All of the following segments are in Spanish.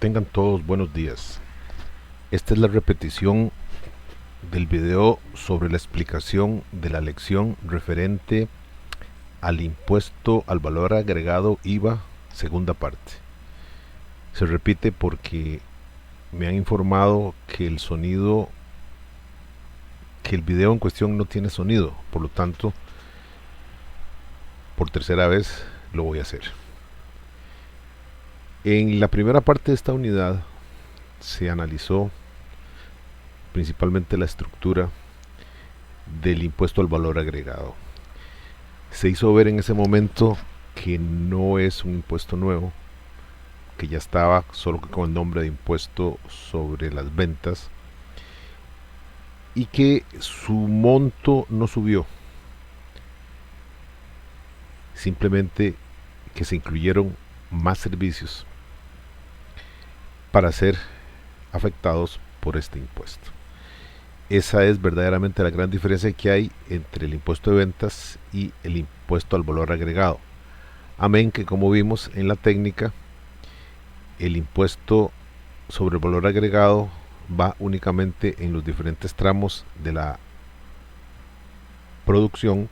Tengan todos buenos días. Esta es la repetición del video sobre la explicación de la lección referente al impuesto al valor agregado IVA, segunda parte. Se repite porque me han informado que el video en cuestión no tiene sonido, por lo tanto, por tercera vez lo voy a hacer. En la primera parte de esta unidad se analizó principalmente la estructura del impuesto al valor agregado. Se hizo ver en ese momento que no es un impuesto nuevo, que ya estaba solo con el nombre de impuesto sobre las ventas y que su monto no subió, simplemente que se incluyeron más servicios para ser afectados por este impuesto. Esa es verdaderamente la gran diferencia que hay entre el impuesto de ventas y el impuesto al valor agregado. Amén que, como vimos en la técnica, el impuesto sobre el valor agregado va únicamente en los diferentes tramos de la producción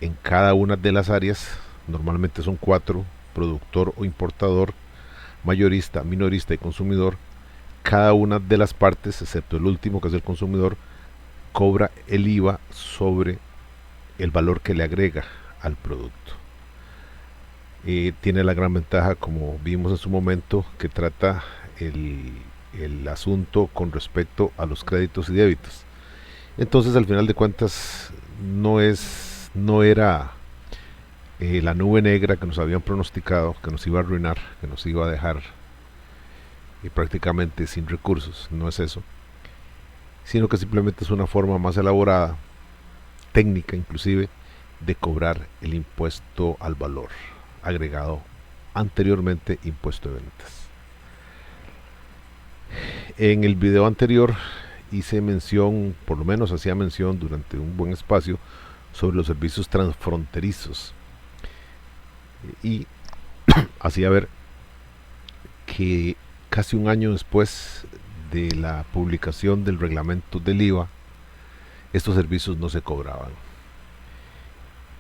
en cada una de las áreas. Normalmente son 4: productor o importador, mayorista, minorista y consumidor. Cada una de las partes, excepto el último, que es el consumidor, cobra el IVA sobre el valor que le agrega al producto. Tiene la gran ventaja, como vimos en su momento, que trata el asunto con respecto a los créditos y débitos. Entonces, al final de cuentas, no era la nube negra que nos habían pronosticado, que nos iba a arruinar, que nos iba a dejar prácticamente sin recursos. No es eso, sino que simplemente es una forma más elaborada, técnica inclusive, de cobrar el impuesto al valor agregado, anteriormente impuesto de ventas. En el video anterior hice mención, por lo menos hacía mención durante un buen espacio, sobre los servicios transfronterizos y hacía ver que casi un año después de la publicación del reglamento del IVA, estos servicios no se cobraban.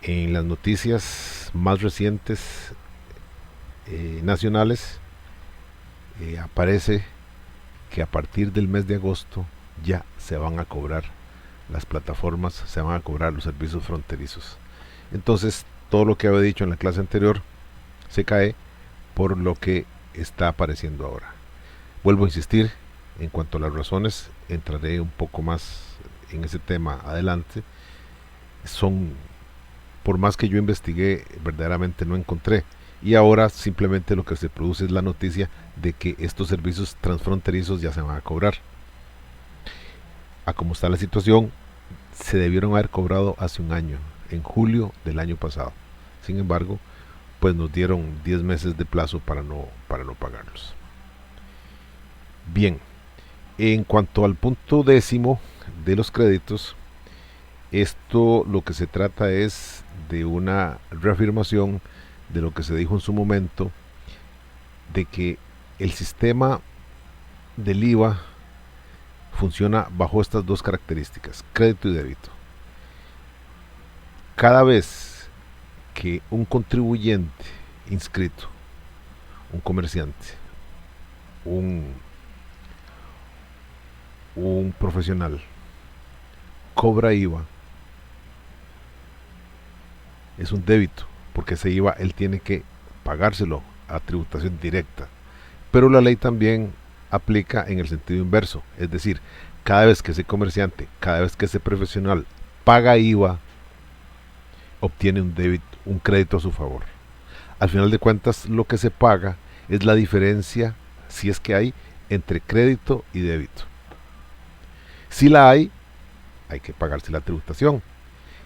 En las noticias más recientes nacionales aparece que a partir del mes de agosto ya se van a cobrar las plataformas, se van a cobrar los servicios fronterizos. Entonces, todo lo que había dicho en la clase anterior se cae por lo que está apareciendo ahora. Vuelvo a insistir, en cuanto a las razones, entraré un poco más en ese tema adelante. Por más que yo investigué, verdaderamente no encontré. Y ahora simplemente lo que se produce es la noticia de que estos servicios transfronterizos ya se van a cobrar. A como está la situación, se debieron haber cobrado hace un año, en julio del año pasado. Sin embargo, pues nos dieron 10 meses de plazo para no pagarlos. Bien, en cuanto al punto décimo de los créditos, esto lo que se trata es de una reafirmación de lo que se dijo en su momento, de que el sistema del IVA funciona bajo estas dos características: crédito y débito. Cada vez que un contribuyente inscrito, un comerciante, un profesional cobra IVA, es un débito, porque ese IVA él tiene que pagárselo a tributación directa. Pero la ley también aplica en el sentido inverso, es decir, cada vez que ese comerciante, cada vez que ese profesional paga IVA, obtiene un crédito a su favor. Al final de cuentas, lo que se paga es la diferencia, si es que hay, entre crédito y débito. Si la hay que pagarse la tributación.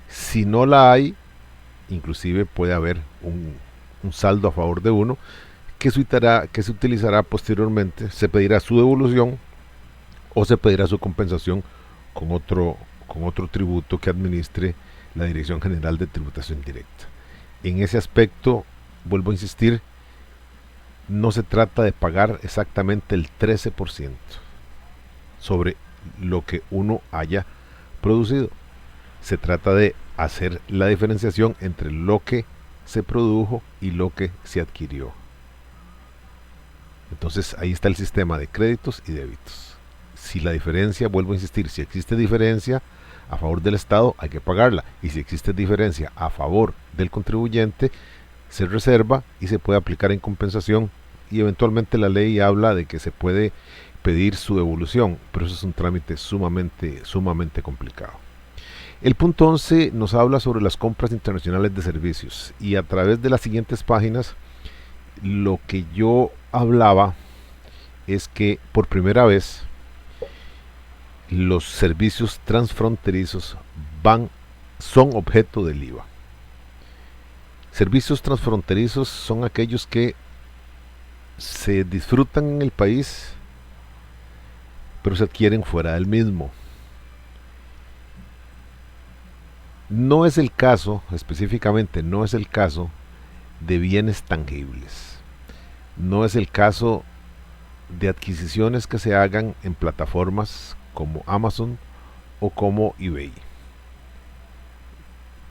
Si no la hay, inclusive puede haber un saldo a favor de uno que se utilizará posteriormente. Se pedirá su devolución o se pedirá su compensación con otro tributo que administre la Dirección General de Tributación Directa. En ese aspecto, vuelvo a insistir, no se trata de pagar exactamente el 13% sobre lo que uno haya producido. Se trata de hacer la diferenciación entre lo que se produjo y lo que se adquirió. Entonces ahí está el sistema de créditos y débitos. Si la diferencia, vuelvo a insistir, si existe diferencia a favor del Estado, hay que pagarla. Y si existe diferencia a favor del contribuyente, se reserva y se puede aplicar en compensación. Y eventualmente la ley habla de que se puede pedir su devolución, pero eso es un trámite sumamente complicado. El punto 11 nos habla sobre las compras internacionales de servicios, y a través de las siguientes páginas lo que yo hablaba es que por primera vez los servicios transfronterizos son objeto del IVA. Servicios transfronterizos son aquellos que se disfrutan en el país, pero se adquieren fuera del mismo. No es el caso, específicamente no es el caso de bienes tangibles. No es el caso de adquisiciones que se hagan en plataformas como Amazon o como eBay.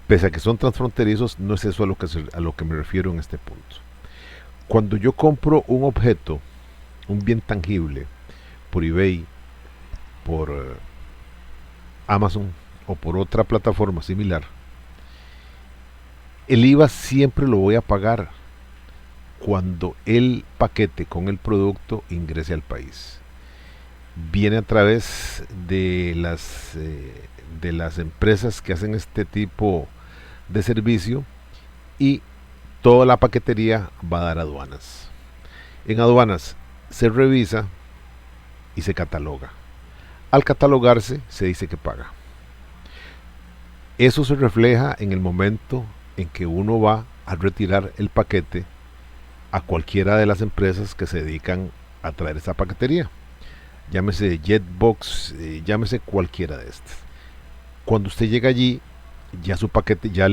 Pese a que son transfronterizos, no es eso a lo que me refiero en este punto. Cuando yo compro un objeto, un bien tangible, por eBay, por Amazon o por otra plataforma similar, el IVA siempre lo voy a pagar cuando el paquete con el producto ingrese al país. Viene a través de las empresas que hacen este tipo de servicio, y toda la paquetería va a dar aduanas. En aduanas se revisa y se cataloga. Al catalogarse se dice que paga. Eso se refleja en el momento en que uno va a retirar el paquete a cualquiera de las empresas que se dedican a traer esa paquetería. Llámese Jetbox, llámese cualquiera de estas. Cuando usted llega allí, ya su paquete ya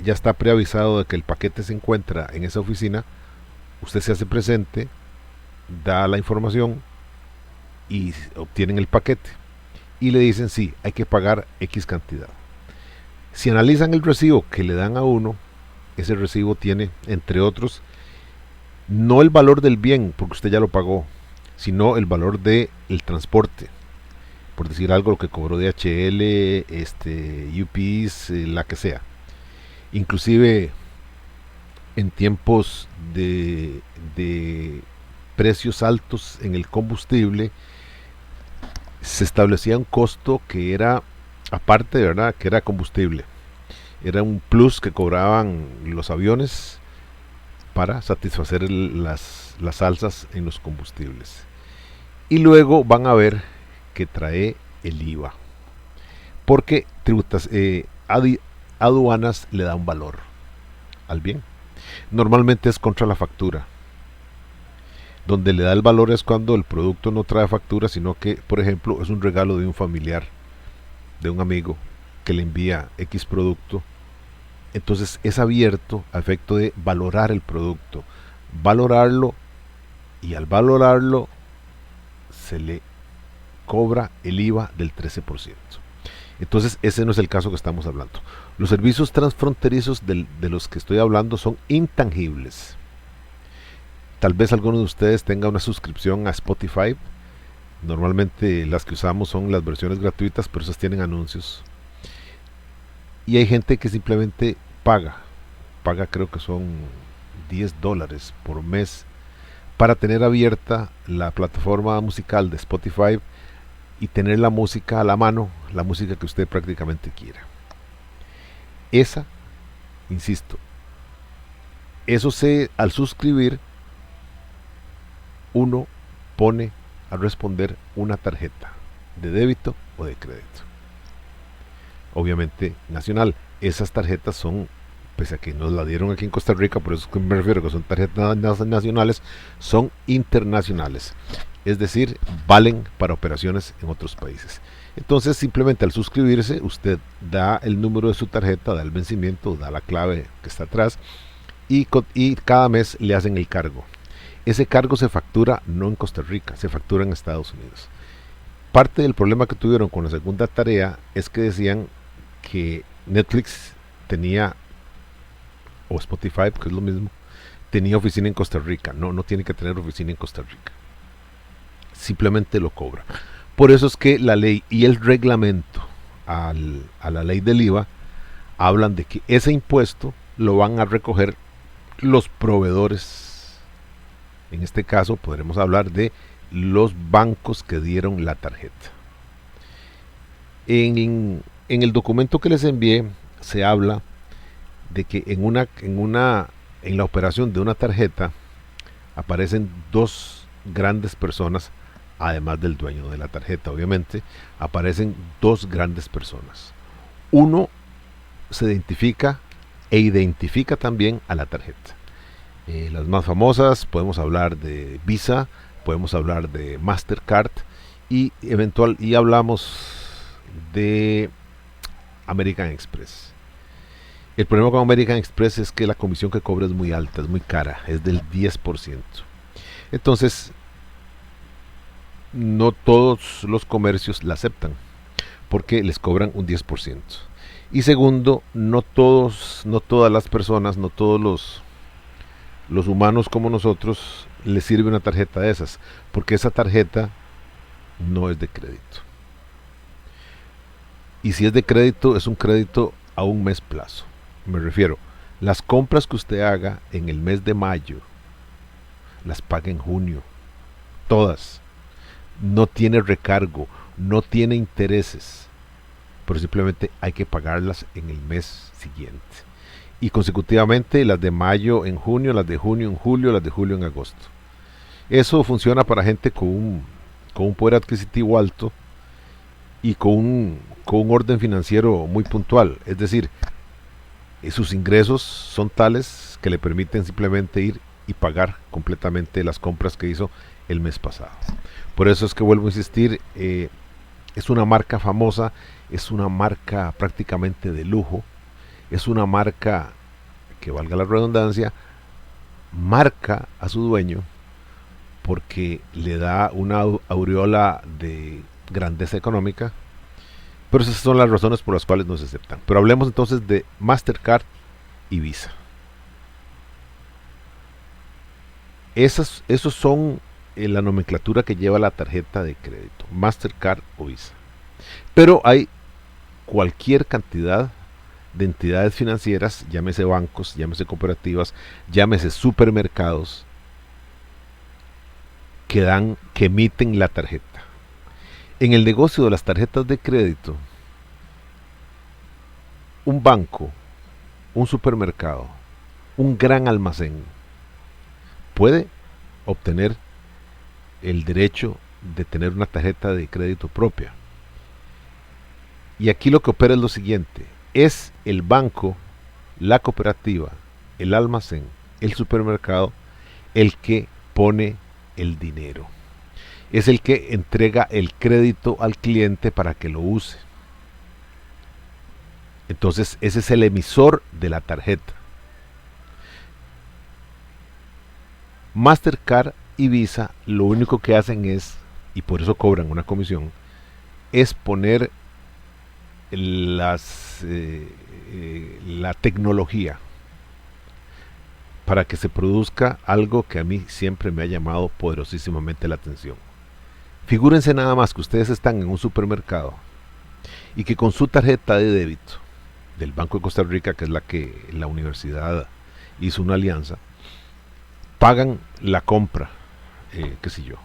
está preavisado de que el paquete se encuentra en esa oficina. Usted se hace presente, da la información y obtienen el paquete y le dicen sí, hay que pagar X cantidad. Si analizan el recibo que le dan a uno, ese recibo tiene, entre otros, no el valor del bien, porque usted ya lo pagó, sino el valor del transporte. Por decir algo, lo que cobró DHL, UPS, la que sea. Inclusive en tiempos de precios altos en el combustible, se establecía un costo que era aparte, de verdad, que era combustible. Era un plus que cobraban los aviones para satisfacer las alzas en los combustibles. Y luego van a ver que trae el IVA, porque aduanas le da un valor al bien. Normalmente es contra la factura. Donde le da el valor es cuando el producto no trae factura, sino que, por ejemplo, es un regalo de un familiar, de un amigo que le envía X producto. Entonces es abierto a efecto de valorar el producto, valorarlo, y al valorarlo se le cobra el IVA del 13%. Entonces ese no es el caso que estamos hablando. Los servicios transfronterizos de los que estoy hablando son intangibles. Tal vez alguno de ustedes tenga una suscripción a Spotify. Normalmente las que usamos son las versiones gratuitas, pero esas tienen anuncios. Y hay gente que simplemente paga, creo que son $10 por mes, para tener abierta la plataforma musical de Spotify y tener la música a la mano, la música que usted prácticamente quiera. Esa, insisto, al suscribir, uno pone a responder una tarjeta de débito o de crédito. Obviamente nacional. Esas tarjetas son, pese a que nos la dieron aquí en Costa Rica, por eso es que me refiero que son tarjetas nacionales, son internacionales. Es decir, valen para operaciones en otros países. Entonces, simplemente al suscribirse, usted da el número de su tarjeta, da el vencimiento, da la clave que está atrás, y cada mes le hacen el cargo. ese cargo se factura no en Costa Rica, se factura en Estados Unidos. Parte del problema que tuvieron con la segunda tarea es que decían que Netflix tenía, o Spotify, que es lo mismo, tenía oficina en Costa Rica. No tiene que tener oficina en Costa Rica. Simplemente lo cobra. Por eso es que la ley y el reglamento a la ley del IVA hablan de que ese impuesto lo van a recoger los proveedores. En este caso podremos hablar de los bancos que dieron la tarjeta. En el documento que les envié se habla de que en la operación de una tarjeta aparecen dos grandes personas, además del dueño de la tarjeta, obviamente, aparecen dos grandes personas. Uno se identifica e identifica también a la tarjeta. Las más famosas, podemos hablar de Visa, podemos hablar de Mastercard y hablamos de American Express. El problema con American Express es que la comisión que cobra es muy alta, es muy cara, es del 10%. Entonces, no todos los comercios la aceptan, porque les cobran un 10%. Y segundo, no todas las personas, no todos los humanos como nosotros les sirve una tarjeta de esas, porque esa tarjeta no es de crédito. Y si es de crédito, es un crédito a un mes plazo. Me refiero, las compras que usted haga en el mes de mayo, las paga en junio. Todas. No tiene recargo, no tiene intereses, pero simplemente hay que pagarlas en el mes siguiente. Y consecutivamente las de mayo en junio, las de junio en julio, las de julio en agosto. Eso funciona para gente con un poder adquisitivo alto y con un orden financiero muy puntual. Es decir, sus ingresos son tales que le permiten simplemente ir y pagar completamente las compras que hizo el mes pasado. Por eso es que vuelvo a insistir, es una marca famosa, es una marca prácticamente de lujo, es una marca que, valga la redundancia, marca a su dueño porque le da una aureola de grandeza económica, pero esas son las razones por las cuales no se aceptan. Pero hablemos entonces de Mastercard y Visa. Esos son la nomenclatura que lleva la tarjeta de crédito, Mastercard o Visa. Pero hay cualquier cantidad de entidades financieras, llámese bancos, llámese cooperativas, llámese supermercados, que emiten la tarjeta. En el negocio de las tarjetas de crédito, un banco, un supermercado, un gran almacén puede obtener el derecho de tener una tarjeta de crédito propia. Y aquí lo que opera es lo siguiente: es el banco, la cooperativa, el almacén, el supermercado, el que pone el dinero. Es el que entrega el crédito al cliente para que lo use. Entonces ese es el emisor de la tarjeta. Mastercard y Visa lo único que hacen es, y por eso cobran una comisión, es poner la tecnología para que se produzca algo que a mí siempre me ha llamado poderosísimamente la atención. Figúrense nada más que ustedes están en un supermercado y que con su tarjeta de débito del Banco de Costa Rica, que es la que la universidad hizo una alianza, pagan la compra, qué sé yo,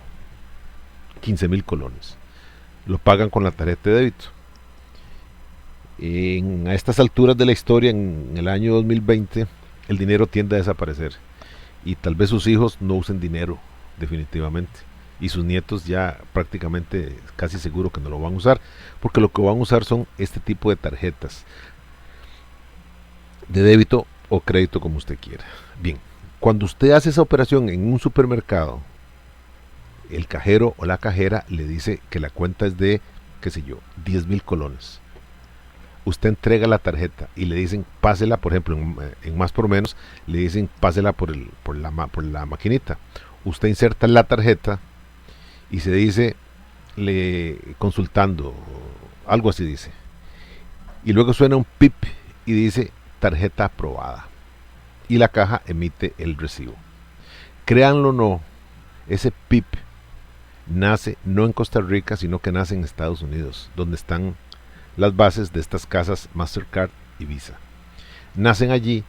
15,000 colones. Lo pagan con la tarjeta de débito. A estas alturas de la historia, en el año 2020, el dinero tiende a desaparecer. Y tal vez sus hijos no usen dinero, definitivamente. Y sus nietos ya prácticamente casi seguro que no lo van a usar, porque lo que van a usar son este tipo de tarjetas de débito o crédito, como usted quiera. Bien, cuando usted hace esa operación en un supermercado, el cajero o la cajera le dice que la cuenta es de, qué sé yo, 10,000 colones. usted entrega la tarjeta y le dicen pásela, por ejemplo, en más por menos, le dicen pásela por la maquinita. Usted inserta la tarjeta y se dice, consultando, algo así dice. Y luego suena un pip y dice tarjeta aprobada. Y la caja emite el recibo. Créanlo o no, ese pip nace no en Costa Rica, sino que nace en Estados Unidos, donde están las bases de estas casas Mastercard y Visa. Nacen allí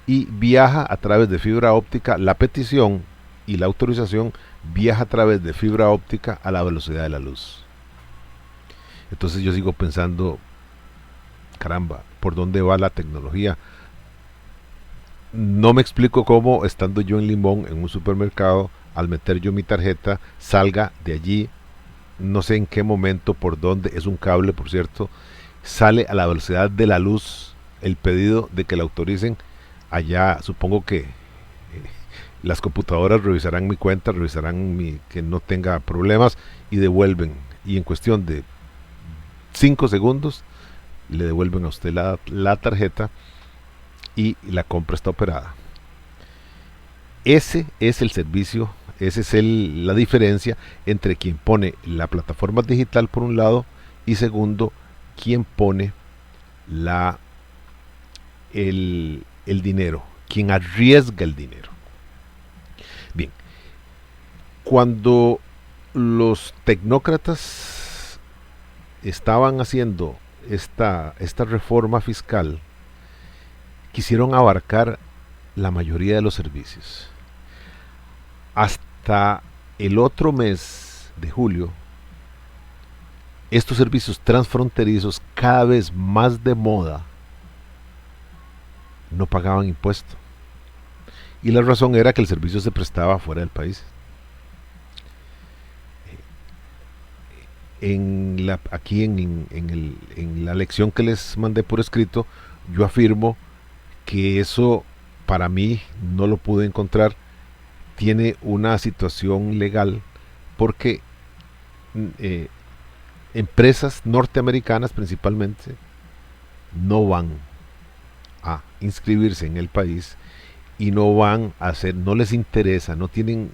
y viaja a través de fibra óptica. La petición y la autorización viaja a través de fibra óptica a la velocidad de la luz. Entonces yo sigo pensando, caramba, ¿por dónde va la tecnología? No me explico cómo, estando yo en Limón, en un supermercado, al meter yo mi tarjeta, salga de allí, no sé en qué momento, por dónde, es un cable por cierto, sale a la velocidad de la luz el pedido de que la autoricen. Allá supongo que las computadoras revisarán mi cuenta, revisarán que no tenga problemas y devuelven. Y en cuestión de 5 segundos le devuelven a usted la tarjeta y la compra está operada. Ese es el servicio, esa es la diferencia entre quien pone la plataforma digital por un lado y segundo, quien pone el dinero, quien arriesga el dinero. Bien, cuando los tecnócratas estaban haciendo esta reforma fiscal, quisieron abarcar la mayoría de los servicios. Hasta el otro mes de julio, estos servicios transfronterizos, cada vez más de moda, no pagaban impuesto. Y la razón era que el servicio se prestaba fuera del país. Aquí en la lección que les mandé por escrito, yo afirmo que eso para mí no lo pude encontrar. Tiene una situación legal porque empresas norteamericanas principalmente no van a inscribirse en el país y no van a hacer, no les interesa, no tiene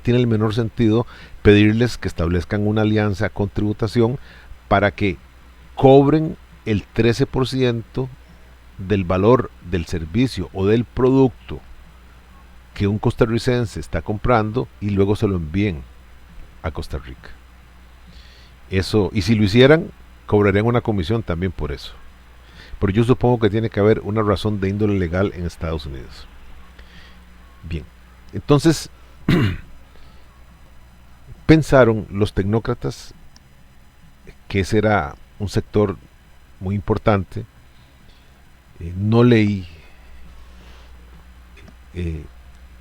el menor sentido pedirles que establezcan una alianza con tributación para que cobren el 13% del valor del servicio o del producto que un costarricense está comprando y luego se lo envíen a Costa Rica. Eso, y si lo hicieran, cobrarían una comisión también por eso. Pero yo supongo que tiene que haber una razón de índole legal en Estados Unidos. Bien, entonces pensaron los tecnócratas que ese era un sector muy importante. No leí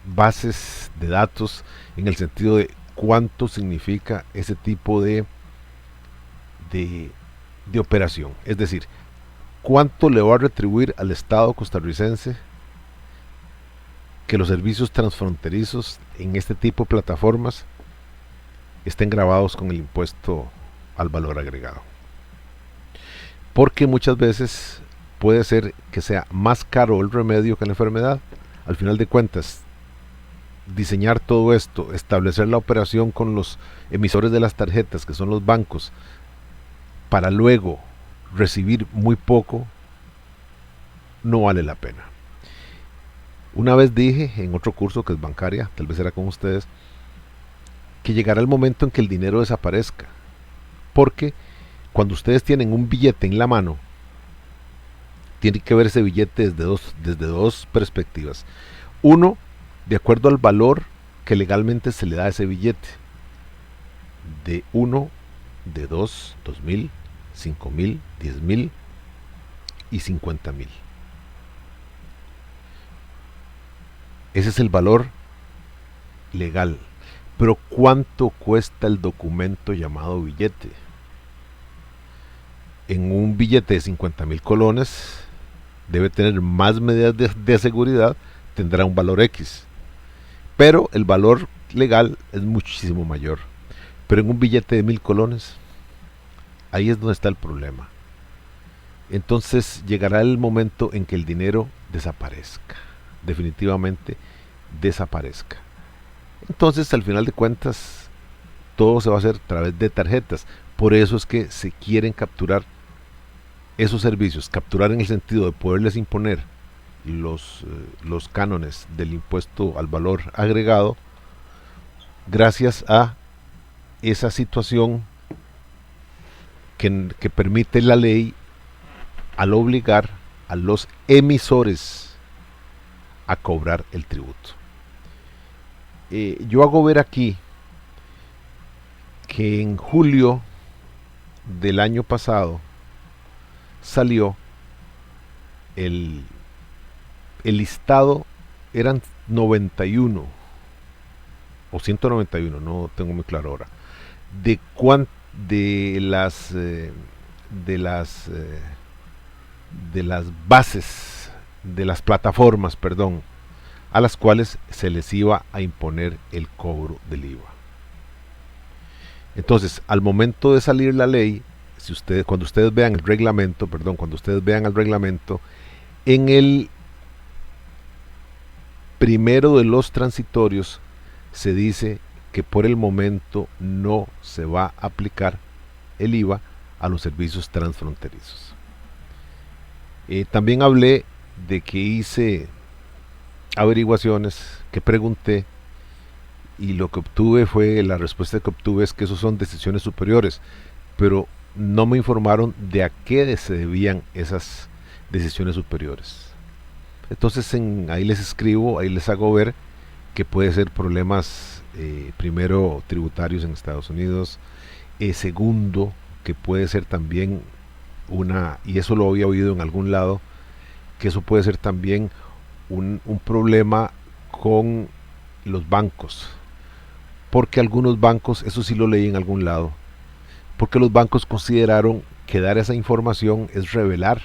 bases de datos en el sentido de cuánto significa ese tipo de operación. Es decir, cuánto le va a retribuir al Estado costarricense que los servicios transfronterizos en este tipo de plataformas estén grabados con el impuesto al valor agregado. Porque muchas veces puede ser que sea más caro el remedio que la enfermedad. Al final de cuentas, diseñar todo esto, establecer la operación con los emisores de las tarjetas, que son los bancos, para luego recibir muy poco, no vale la pena. Una vez dije en otro curso que es bancaria, tal vez era con ustedes, que llegará el momento en que el dinero desaparezca, porque cuando ustedes tienen un billete en la mano, tiene que ver ese billete desde dos perspectivas. Uno, de acuerdo al valor que legalmente se le da a ese billete, de 1, de 2, 2,000, 5,000, 10,000 y 50,000. Ese es el valor legal. Pero ¿cuánto cuesta el documento llamado billete? En un billete de 50,000 colones debe tener más medidas de seguridad, tendrá un valor X. Pero el valor legal es muchísimo mayor. Pero en un billete de 1,000 colones, ahí es donde está el problema. entonces llegará el momento en que el dinero desaparezca, definitivamente desaparezca. Entonces, al final de cuentas, todo se va a hacer a través de tarjetas. Por eso es que se quieren capturar esos servicios, capturar en el sentido de poderles imponer los cánones del impuesto al valor agregado, gracias a esa situación que permite la ley al obligar a los emisores a cobrar el tributo. Yo hago ver aquí que en julio del año pasado salió el listado, eran 91 o 191, no tengo muy claro ahora, de las bases, de las plataformas, perdón, a las cuales se les iba a imponer el cobro del IVA. Entonces, al momento de salir la ley, cuando ustedes vean el reglamento, en el primero de los transitorios se dice que por el momento no se va a aplicar el IVA a los servicios transfronterizos. También hablé de que hice averiguaciones, que pregunté, y lo que obtuve fue, la respuesta que obtuve es que esos son decisiones superiores, pero no me informaron de a qué se debían esas decisiones superiores. Entonces ahí les escribo, ahí les hago ver que puede ser problemas, primero, tributarios en Estados Unidos, segundo, que puede ser también y eso lo había oído en algún lado, que eso puede ser también un problema con los bancos, porque algunos bancos, eso sí lo leí en algún lado, porque los bancos consideraron que dar esa información es revelar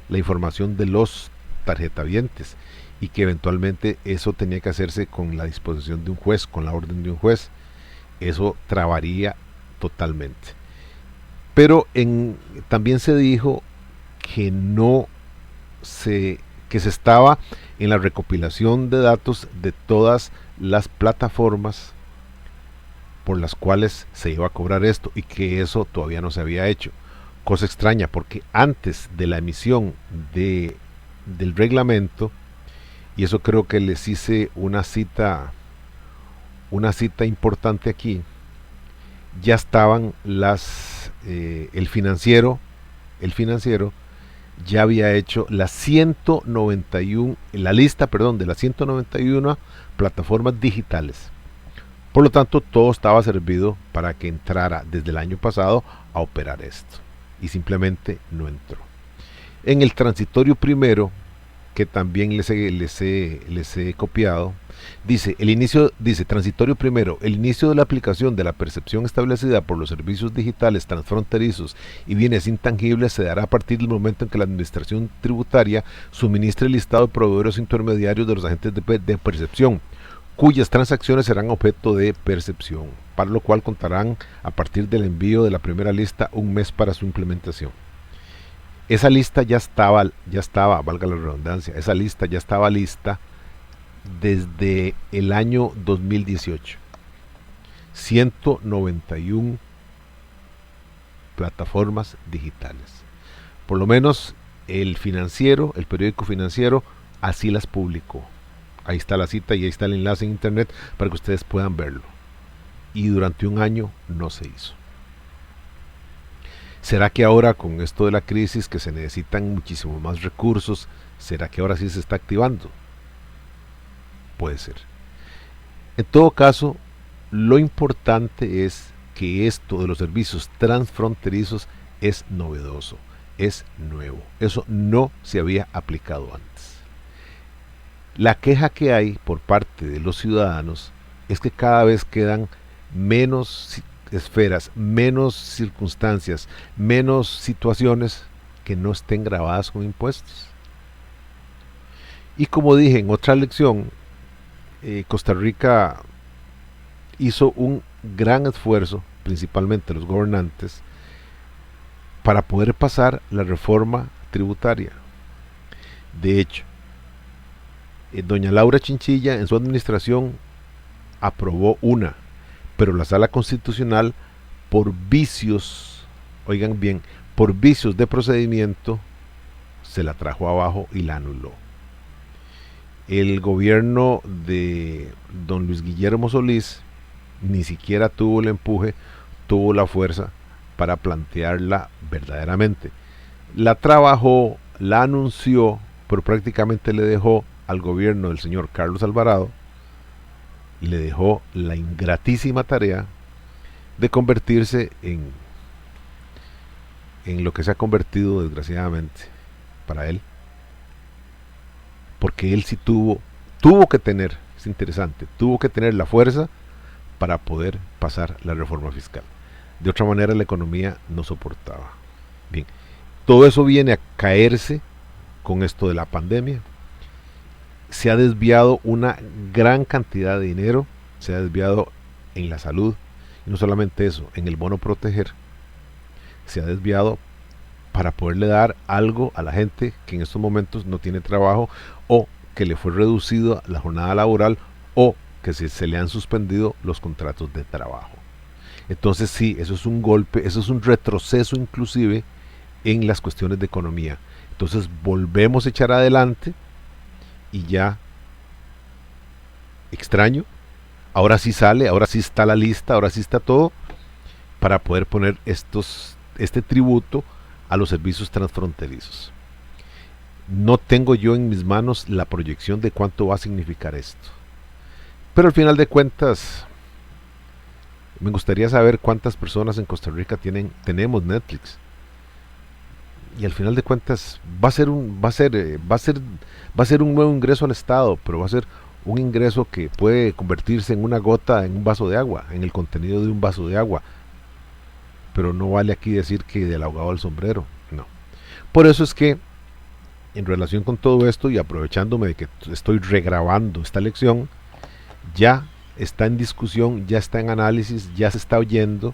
la información de los tarjetavientes, y que eventualmente eso tenía que hacerse con la disposición de un juez, con la orden de un juez. Eso trabaría totalmente. Pero también se dijo que que se estaba en la recopilación de datos de todas las plataformas por las cuales se iba a cobrar esto, y que eso todavía no se había hecho. Cosa extraña, porque antes de la emisión del reglamento, y eso creo que les hice una cita importante aquí, ya estaban el financiero ya había hecho la lista de las 191 plataformas digitales. Por lo tanto, todo estaba servido para que entrara desde el año pasado a operar esto, y simplemente no entró. En el transitorio primero, que también les he copiado, dice transitorio primero: el inicio de la aplicación de la percepción establecida por los servicios digitales transfronterizos y bienes intangibles se dará a partir del momento en que la administración tributaria suministre el listado de proveedores intermediarios de los agentes de percepción, cuyas transacciones serán objeto de percepción, para lo cual contarán a partir del envío de la primera lista un mes para su implementación. Esa lista ya estaba, valga la redundancia, esa lista ya estaba lista desde el año 2018. 191 plataformas digitales. Por lo menos el periódico Financiero, así las publicó. Ahí está la cita y ahí está el enlace en internet para que ustedes puedan verlo. Y durante un año no se hizo. ¿Será que ahora, con esto de la crisis, que se necesitan muchísimos más recursos, será que ahora sí se está activando? Puede ser. En todo caso, lo importante es que esto de los servicios transfronterizos es novedoso, es nuevo. Eso no se había aplicado antes. La queja que hay por parte de los ciudadanos es que cada vez quedan menos esferas, menos circunstancias, menos situaciones que no estén grabadas con impuestos. Y como dije en otra lección, Costa Rica hizo un gran esfuerzo, principalmente los gobernantes, para poder pasar la reforma tributaria. De hecho, doña Laura Chinchilla en su administración aprobó una, pero la Sala Constitucional, por vicios, oigan bien, por vicios de procedimiento, se la trajo abajo y la anuló. El gobierno de don Luis Guillermo Solís ni siquiera tuvo el empuje, tuvo la fuerza para plantearla verdaderamente. La trabajó, la anunció, pero prácticamente le dejó al gobierno del señor Carlos Alvarado, le dejó la ingratísima tarea de convertirse en lo que se ha convertido desgraciadamente para él, porque él sí tuvo que tener, es interesante, tuvo que tener la fuerza para poder pasar la reforma fiscal. De otra manera la economía no soportaba. Bien, todo eso viene a caerse con esto de la pandemia. Se ha desviado una gran cantidad de dinero, se ha desviado en la salud, y no solamente eso, en el bono proteger, se ha desviado para poderle dar algo a la gente que en estos momentos no tiene trabajo, o que le fue reducido la jornada laboral, o que se le han suspendido los contratos de trabajo. Entonces sí, eso es un golpe, eso es un retroceso inclusive en las cuestiones de economía. Entonces volvemos a echar adelante y ya, extraño, ahora sí sale, ahora sí está la lista, ahora sí está todo para poder poner este tributo a los servicios transfronterizos. No tengo yo en mis manos la proyección de cuánto va a significar esto, pero al final de cuentas me gustaría saber cuántas personas en Costa Rica tenemos Netflix. Y al final de cuentas va a ser un nuevo ingreso al Estado, pero va a ser un ingreso que puede convertirse en una gota en un vaso de agua, en el contenido de un vaso de agua. Pero no vale aquí decir que del ahogado al sombrero, no. Por eso es que, en relación con todo esto y aprovechándome de que estoy regrabando esta lección, ya está en discusión, ya está en análisis, ya se está oyendo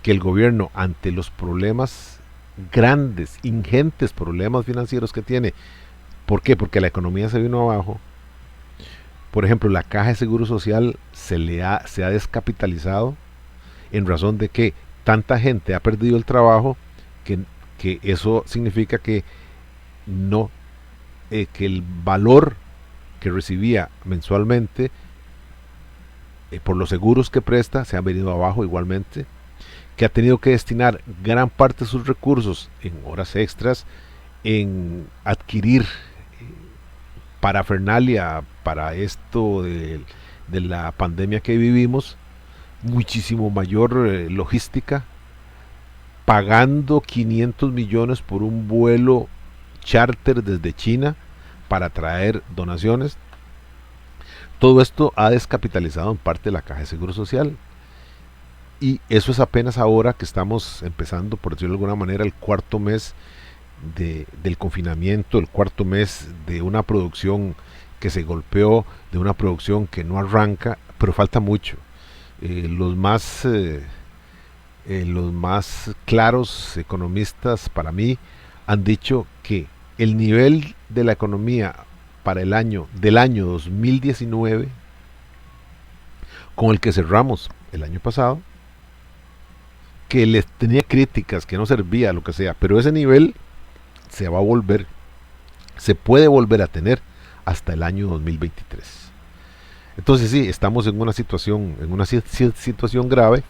que el gobierno, ante los problemas grandes, ingentes problemas financieros que tiene, ¿por qué? Porque la economía se vino abajo. Por ejemplo, la Caja de Seguro Social se ha descapitalizado en razón de que tanta gente ha perdido el trabajo que eso significa que que el valor que recibía mensualmente por los seguros que presta se han venido abajo igualmente, que ha tenido que destinar gran parte de sus recursos en horas extras, en adquirir parafernalia para esto de la pandemia que vivimos, muchísimo mayor logística, pagando 500 millones por un vuelo charter desde China para traer donaciones. Todo esto ha descapitalizado en parte la Caja de Seguro Social. Y eso es apenas ahora que estamos empezando, por decirlo de alguna manera, el cuarto mes del confinamiento, el cuarto mes de una producción que se golpeó, de una producción que no arranca, pero falta mucho. Los más claros economistas para mí han dicho que el nivel de la economía para el año 2019 con el que cerramos el año pasado, que les tenía críticas, que no servía, lo que sea, pero ese nivel se puede volver a tener hasta el año 2023. Entonces sí, estamos en una situación grave.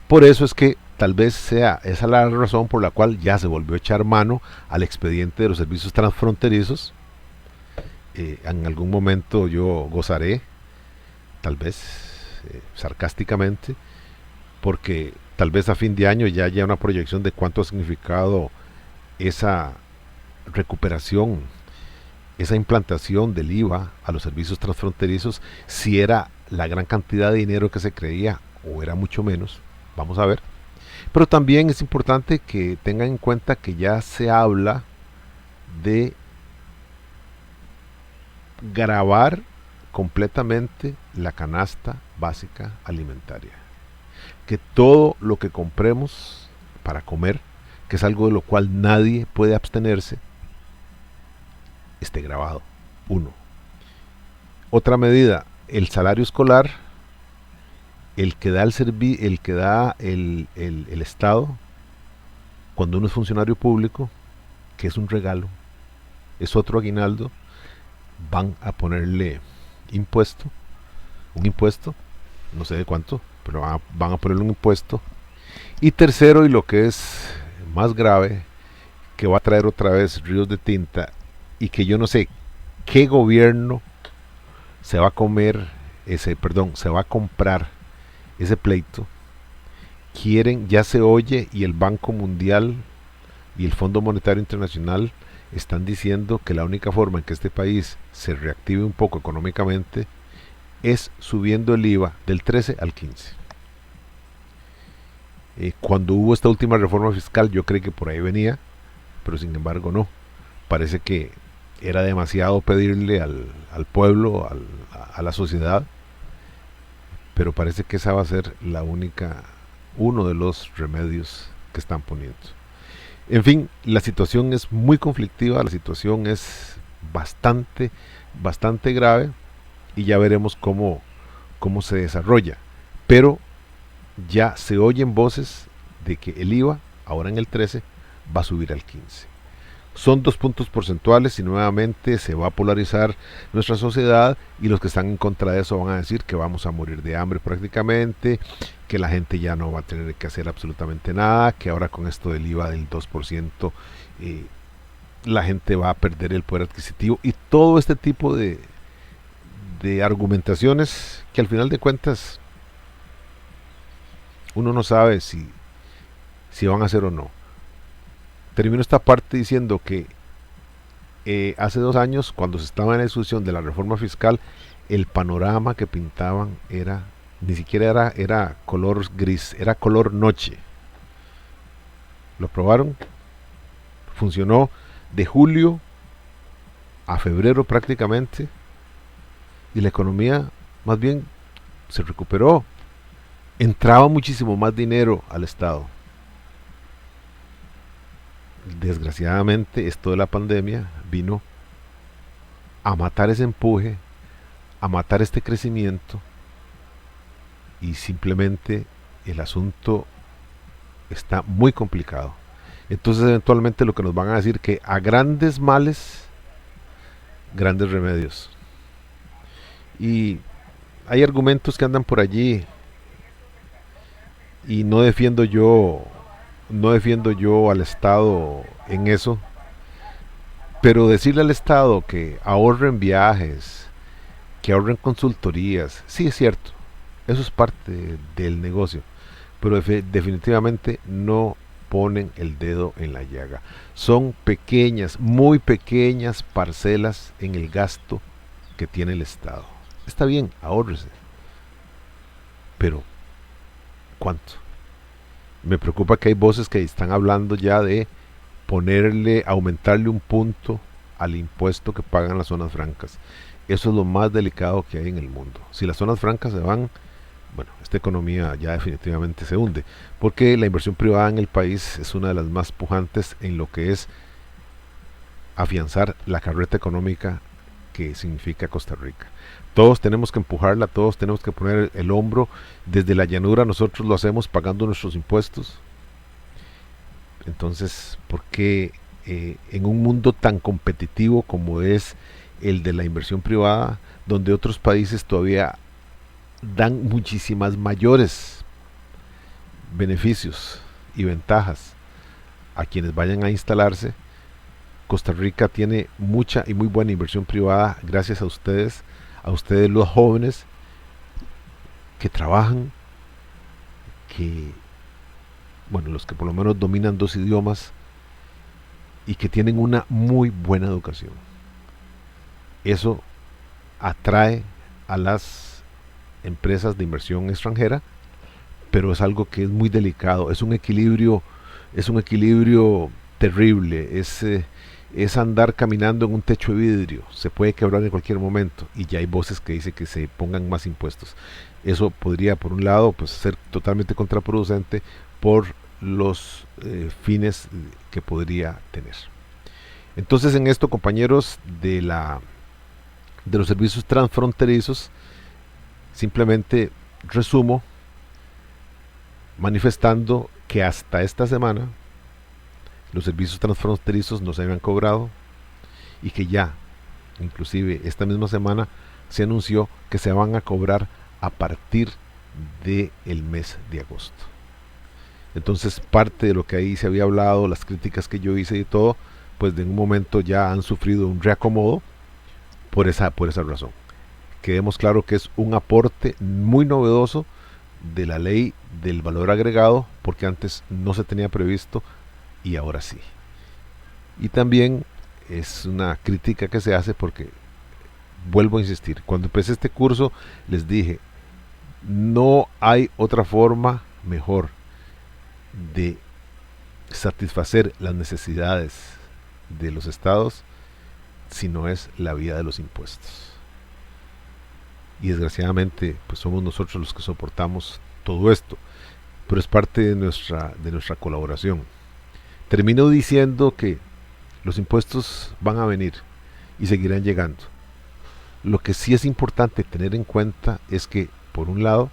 Por eso es que tal vez sea esa la razón por la cual ya se volvió a echar mano al expediente de los servicios transfronterizos. En algún momento yo gozaré, tal vez sarcásticamente, porque tal vez a fin de año ya haya una proyección de cuánto ha significado esa recuperación, esa implantación del IVA a los servicios transfronterizos, si era la gran cantidad de dinero que se creía o era mucho menos. Vamos a ver. Pero también es importante que tengan en cuenta que ya se habla de gravar completamente la canasta básica alimentaria. Que todo lo que compremos para comer que es algo de lo cual nadie puede abstenerse, esté grabado. Uno. Otra medida, el salario escolar, el que da el Estado cuando uno es funcionario público, que es un regalo, es otro aguinaldo, van a ponerle un impuesto, no sé de cuánto, pero van a ponerle un impuesto. Y tercero, y lo que es más grave, que va a traer otra vez ríos de tinta, y que yo no sé qué gobierno se va a se va a comprar ese pleito. Ya se oye, y el Banco Mundial y el Fondo Monetario Internacional están diciendo que la única forma en que este país se reactive un poco económicamente es subiendo el IVA del 13 al 15. Cuando hubo esta última reforma fiscal yo creí que por ahí venía, pero sin embargo no. Parece que era demasiado pedirle al pueblo, a la sociedad, pero parece que esa va a ser uno de los remedios que están poniendo. En fin, la situación es muy conflictiva, la situación es bastante grave, y ya veremos cómo se desarrolla. Pero ya se oyen voces de que el IVA, ahora en el 13, va a subir al 15. Son 2 puntos porcentuales y nuevamente se va a polarizar nuestra sociedad, y los que están en contra de eso van a decir que vamos a morir de hambre prácticamente, que la gente ya no va a tener que hacer absolutamente nada, que ahora con esto del IVA del 2% la gente va a perder el poder adquisitivo, y todo este tipo de argumentaciones que al final de cuentas uno no sabe si van a hacer o no. Termino esta parte diciendo que hace 2 años, cuando se estaba en la discusión de la reforma fiscal, el panorama que pintaban ni siquiera era color gris, era color noche. Lo aprobaron, funcionó de julio a febrero prácticamente, y la economía más bien se recuperó. Entraba muchísimo más dinero al Estado. Desgraciadamente, esto de la pandemia vino a matar ese empuje, a matar este crecimiento, y simplemente el asunto está muy complicado. Entonces eventualmente lo que nos van a decir que a grandes males, grandes remedios. Y hay argumentos que andan por allí, y no defiendo yo al Estado en eso, pero decirle al Estado que ahorren viajes, que ahorren consultorías, sí es cierto, eso es parte del negocio, pero definitivamente no ponen el dedo en la llaga. Son pequeñas, muy pequeñas parcelas en el gasto que tiene el Estado. Está bien, ahórrese, pero ¿cuánto? Me preocupa que hay voces que están hablando ya de aumentarle un punto al impuesto que pagan las zonas francas. Eso es lo más delicado que hay en el mundo. Si las zonas francas se van, bueno, esta economía ya definitivamente se hunde, porque la inversión privada en el país es una de las más pujantes en lo que es afianzar la carreta económica que significa Costa Rica. Todos tenemos que empujarla, todos tenemos que poner el hombro. Desde la llanura nosotros lo hacemos pagando nuestros impuestos. Entonces, ¿por qué en un mundo tan competitivo como es el de la inversión privada, donde otros países todavía dan muchísimas mayores beneficios y ventajas a quienes vayan a instalarse, Costa Rica tiene mucha y muy buena inversión privada gracias a ustedes los jóvenes que trabajan, los que por lo menos dominan 2 idiomas y que tienen una muy buena educación. Eso atrae a las empresas de inversión extranjera, pero es algo que es muy delicado, es un equilibrio terrible, es andar caminando en un techo de vidrio, se puede quebrar en cualquier momento, y ya hay voces que dicen que se pongan más impuestos. Eso podría, por un lado, pues ser totalmente contraproducente por los fines que podría tener. Entonces, en esto, compañeros de los servicios transfronterizos, simplemente resumo manifestando que hasta esta semana los servicios transfronterizos no se habían cobrado y que ya, inclusive esta misma semana, se anunció que se van a cobrar a partir del mes de agosto. Entonces, parte de lo que ahí se había hablado, las críticas que yo hice y todo, pues de un momento ya han sufrido un reacomodo por esa razón. Quedemos claro que es un aporte muy novedoso de la ley del valor agregado, porque antes no se tenía previsto y ahora sí. Y también es una crítica que se hace porque, vuelvo a insistir, cuando empecé este curso les dije, no hay otra forma mejor de satisfacer las necesidades de los estados si no es la vía de los impuestos. Y desgraciadamente pues somos nosotros los que soportamos todo esto, pero es parte de nuestra colaboración. Termino diciendo que los impuestos van a venir y seguirán llegando. Lo que sí es importante tener en cuenta es que, por un lado,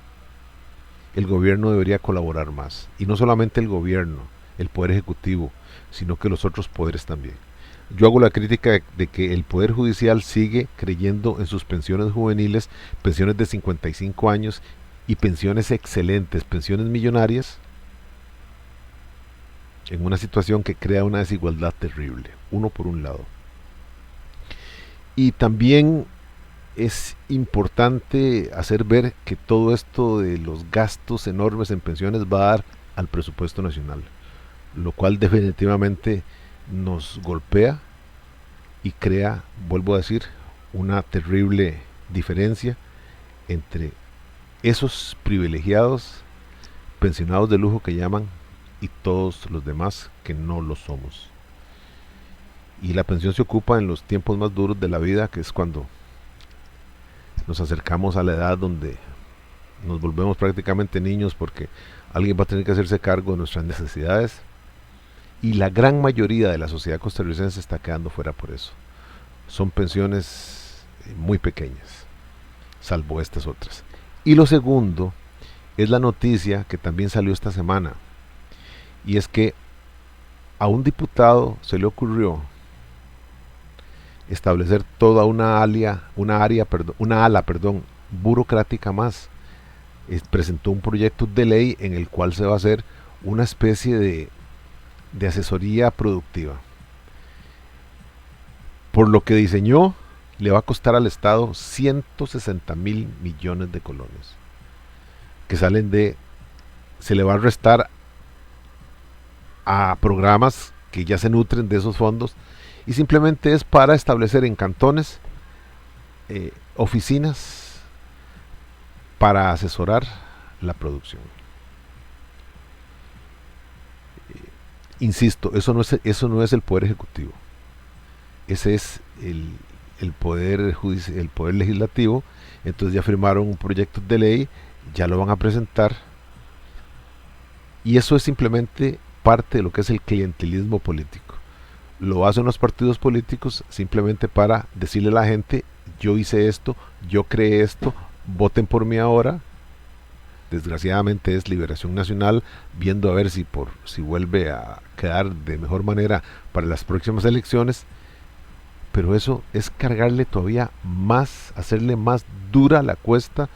el gobierno debería colaborar más, y no solamente el gobierno, el poder ejecutivo, sino que los otros poderes también. Yo hago la crítica de que el Poder Judicial sigue creyendo en sus pensiones juveniles, pensiones de 55 años y pensiones excelentes, pensiones millonarias, en una situación que crea una desigualdad terrible, uno por un lado. Y también es importante hacer ver que todo esto de los gastos enormes en pensiones va a dar al presupuesto nacional, lo cual definitivamente nos golpea y crea, vuelvo a decir, una terrible diferencia entre esos privilegiados, pensionados de lujo que llaman, y todos los demás que no lo somos. Y la pensión se ocupa en los tiempos más duros de la vida, que es cuando nos acercamos a la edad donde nos volvemos prácticamente niños, porque alguien va a tener que hacerse cargo de nuestras necesidades, y la gran mayoría de la sociedad costarricense está quedando fuera por eso. Son pensiones muy pequeñas, salvo estas otras. Y lo segundo es la noticia que también salió esta semana, y es que a un diputado se le ocurrió establecer toda una ala burocrática más. Presentó un proyecto de ley en el cual se va a hacer una especie de asesoría productiva. Por lo que diseñó, le va a costar al Estado 160.000 millones de colones, que se le va a restar a programas que ya se nutren de esos fondos, y simplemente es para establecer en cantones oficinas para asesorar la producción. Insisto, eso no es el poder ejecutivo, ese es el poder judicial, el poder legislativo. Entonces ya firmaron un proyecto de ley, ya lo van a presentar, y eso es simplemente parte de lo que es el clientelismo político. Lo hacen los partidos políticos simplemente para decirle a la gente, yo hice esto, yo creé esto, voten por mí ahora. Desgraciadamente es Liberación Nacional viendo a ver si vuelve a quedar de mejor manera para las próximas elecciones, pero eso es cargarle todavía más, hacerle más dura la cuesta,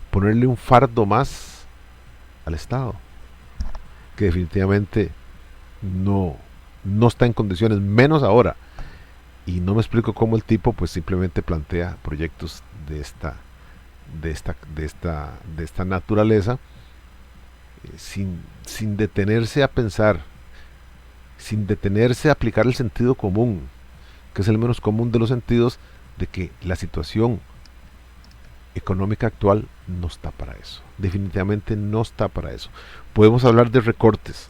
ponerle un fardo más al Estado, que definitivamente no está en condiciones, menos ahora. Y no me explico cómo el tipo pues simplemente plantea proyectos de esta naturaleza, sin detenerse a pensar, sin detenerse a aplicar el sentido común, que es el menos común de los sentidos, de que la situación económica actual no está para eso. Definitivamente no está para eso. Podemos hablar de recortes,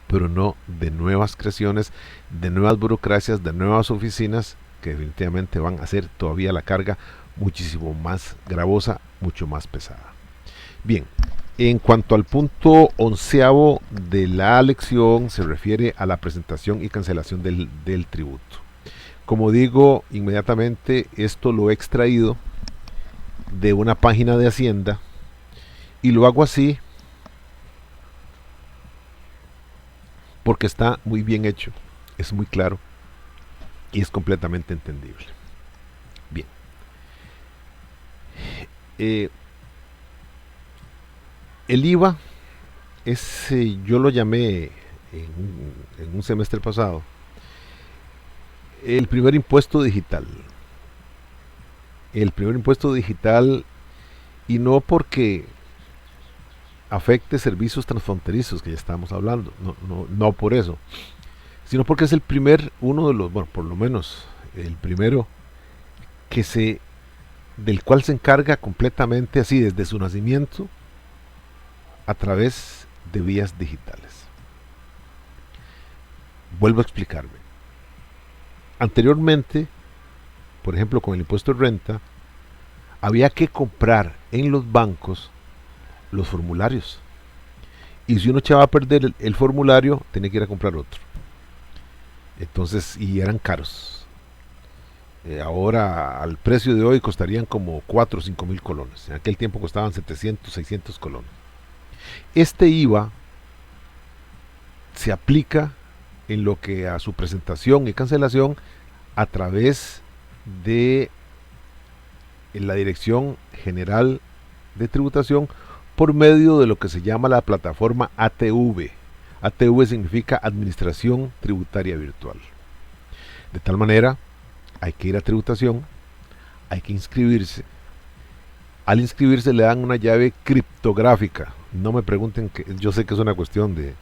pero no de nuevas creaciones, de nuevas burocracias, de nuevas oficinas, que definitivamente van a hacer todavía la carga muchísimo más gravosa, mucho más pesada. Bien, En cuanto al punto 11º de la lección, se refiere a la presentación y cancelación del tributo. Como digo, inmediatamente esto lo he extraído de una página de Hacienda y lo hago así porque está muy bien hecho, es muy claro y es completamente entendible. Bien. El IVA es, yo lo llamé en un semestre pasado, el primer impuesto digital. El primer impuesto digital, y no porque afecte servicios transfronterizos que ya estábamos hablando, no por eso, sino porque es el primer, uno de los, bueno, por lo menos el primero del cual se encarga completamente así desde su nacimiento a través de vías digitales. Vuelvo a explicarme. Anteriormente, por ejemplo, con el impuesto de renta, había que comprar en los bancos los formularios. Y si uno echaba a perder el formulario, tenía que ir a comprar otro. Entonces, y eran caros. Ahora, al precio de hoy, costarían como 4 o 5 mil colones. En aquel tiempo costaban 700, 600 colones. Este IVA se aplica en lo que a su presentación y cancelación a través de la Dirección General de Tributación por medio de lo que se llama la plataforma ATV. ATV significa Administración Tributaria Virtual. De tal manera, hay que ir a tributación, hay que inscribirse. Al inscribirse le dan una llave criptográfica. No me pregunten, yo sé que es una cuestión de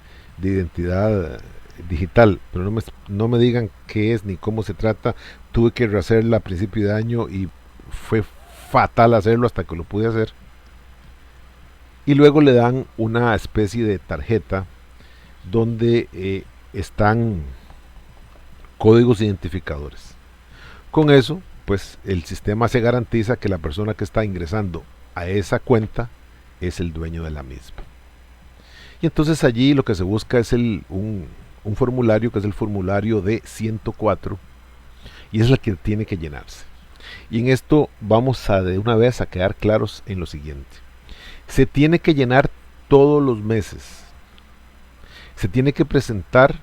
identidad digital, pero no me digan qué es ni cómo se trata. Tuve que rehacerla a principio de año y fue fatal hacerlo hasta que lo pude hacer. Y luego le dan una especie de tarjeta donde están códigos identificadores. Con eso, pues el sistema se garantiza que la persona que está ingresando a esa cuenta es el dueño de la misma. Y entonces allí lo que se busca es un formulario que es el formulario de 104 y es el que tiene que llenarse. Y en esto vamos a de una vez a quedar claros en lo siguiente. Se tiene que llenar todos los meses. Se tiene que presentar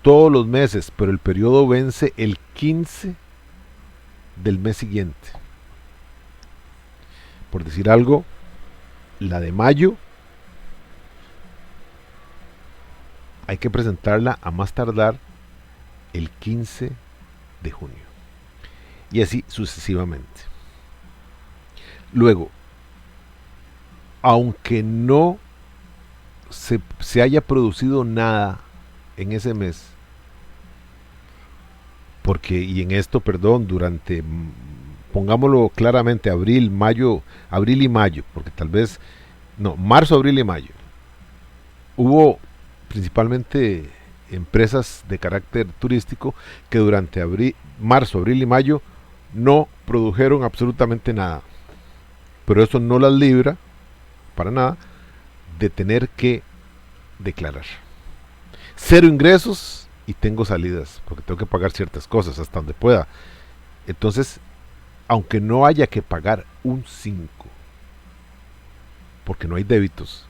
todos los meses, pero el periodo vence el 15 del mes siguiente. Por decir algo, la de mayo hay que presentarla a más tardar el 15 de junio. Y así sucesivamente. Luego, aunque no se haya producido nada en ese mes, porque, y en esto, perdón, durante, pongámoslo claramente, abril y mayo, porque tal vez, no, marzo, abril y mayo, hubo principalmente empresas de carácter turístico que durante marzo, abril y mayo no produjeron absolutamente nada, pero eso no las libra para nada de tener que declarar. Cero ingresos y tengo salidas, porque tengo que pagar ciertas cosas hasta donde pueda. Entonces, aunque no haya que pagar un 5, porque no hay débitos,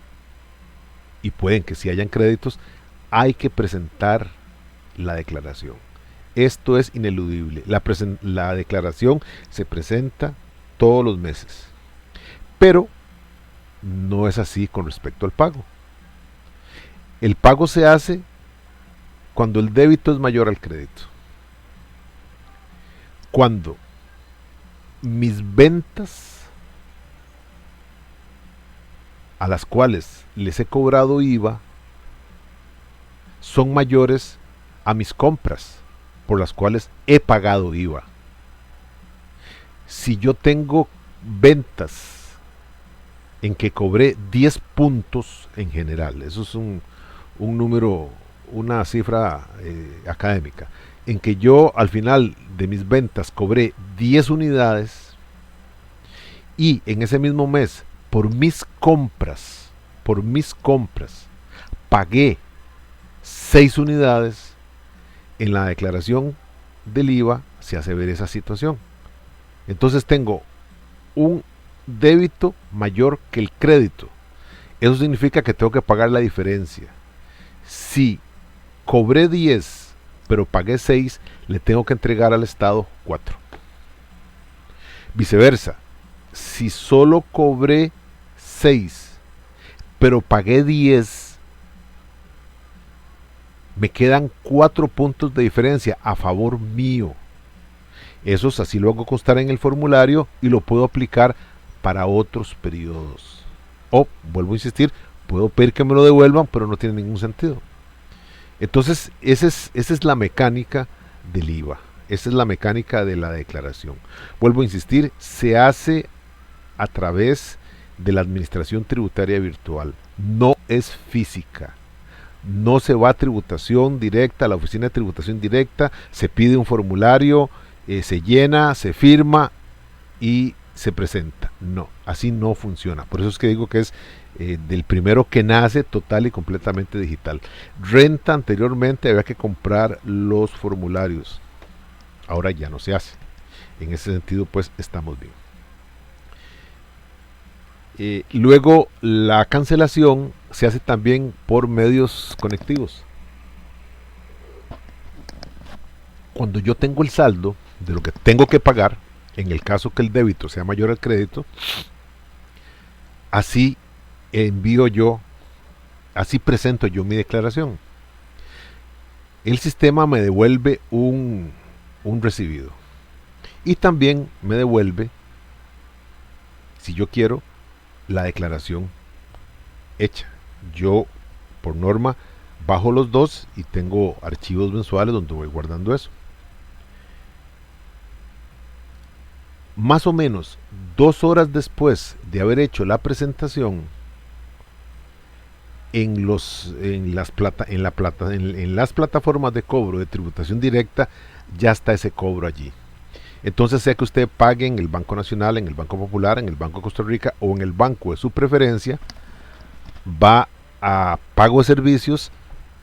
y pueden que sí hayan créditos, hay que presentar la declaración. Esto es ineludible. La declaración se presenta todos los meses. Pero no es así con respecto al pago. El pago se hace cuando el débito es mayor al crédito. Cuando mis ventas a las cuales les he cobrado IVA son mayores a mis compras por las cuales he pagado IVA. Si yo tengo ventas en que cobré 10 puntos en general, eso es un número, una cifra académica, en que yo al final de mis ventas cobré 10 unidades y en ese mismo mes por mis compras, pagué 6 unidades, en la declaración del IVA se hace ver esa situación. Entonces tengo un débito mayor que el crédito. Eso significa que tengo que pagar la diferencia. Si cobré 10, pero pagué 6, le tengo que entregar al Estado 4. Viceversa, si solo cobré 6, pero pagué 10, me quedan 4 puntos de diferencia a favor mío. Eso así lo hago constar en el formulario y lo puedo aplicar para otros periodos. O, vuelvo a insistir, puedo pedir que me lo devuelvan, pero no tiene ningún sentido. Entonces, esa es la mecánica del IVA. Esa es la mecánica de la declaración. Vuelvo a insistir, se hace a través de la administración tributaria virtual. No es física. No se va a tributación directa, a la oficina de tributación directa, se pide un formulario, se llena, se firma y se presenta. No, así no funciona. Por eso es que digo que es del primero que nace total y completamente digital. Renta anteriormente había que comprar los formularios. Ahora ya no se hace. En ese sentido, pues estamos bien. Luego, la cancelación se hace también por medios conectivos. Cuando yo tengo el saldo de lo que tengo que pagar, en el caso que el débito sea mayor al crédito, así envío yo, así presento yo mi declaración. El sistema me devuelve un recibido y también me devuelve, si yo quiero, la declaración hecha. Yo, por norma, bajo los dos y tengo archivos mensuales donde voy guardando eso. Más o menos 2 horas después de haber hecho la presentación, en las plataformas de cobro de tributación directa ya está ese cobro allí. Entonces, sea que usted pague en el Banco Nacional, en el Banco Popular, en el Banco de Costa Rica o en el banco de su preferencia, va a pago de servicios,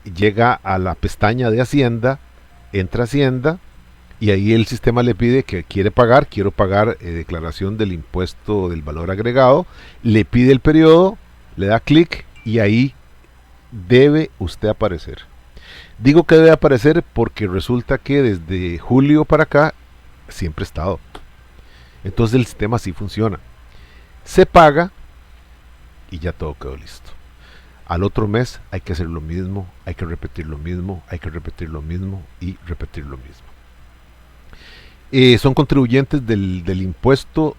llega a la pestaña de Hacienda, entra a Hacienda y ahí el sistema le pide que quiero pagar declaración del impuesto del valor agregado, le pide el periodo, le da clic y ahí debe usted aparecer. Digo que debe aparecer porque resulta que desde julio para acá siempre he estado. Entonces el sistema así funciona. Se paga y ya todo quedó listo. Al otro mes hay que hacer lo mismo, hay que repetir lo mismo, hay que repetir lo mismo y repetir lo mismo. Son contribuyentes del impuesto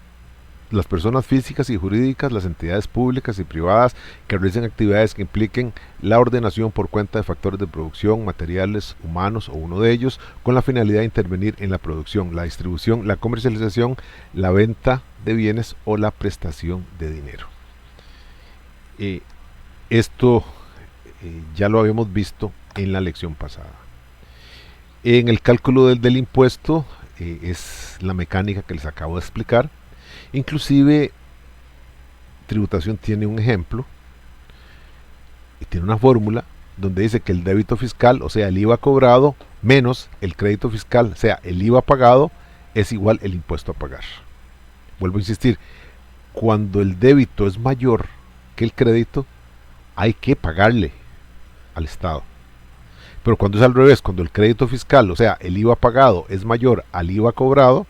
las personas físicas y jurídicas, las entidades públicas y privadas que realicen actividades que impliquen la ordenación por cuenta de factores de producción, materiales, humanos o uno de ellos, con la finalidad de intervenir en la producción, la distribución, la comercialización, la venta de bienes o la prestación de dinero. Esto ya lo habíamos visto en la lección pasada. En el cálculo del impuesto es la mecánica que les acabo de explicar. Inclusive tributación tiene un ejemplo y tiene una fórmula donde dice que el débito fiscal, o sea el IVA cobrado menos el crédito fiscal, o sea el IVA pagado, es igual el impuesto a pagar. Vuelvo a insistir, cuando el débito es mayor que el crédito hay que pagarle al Estado. Pero cuando es al revés, cuando el crédito fiscal, o sea el IVA pagado es mayor al IVA cobrado,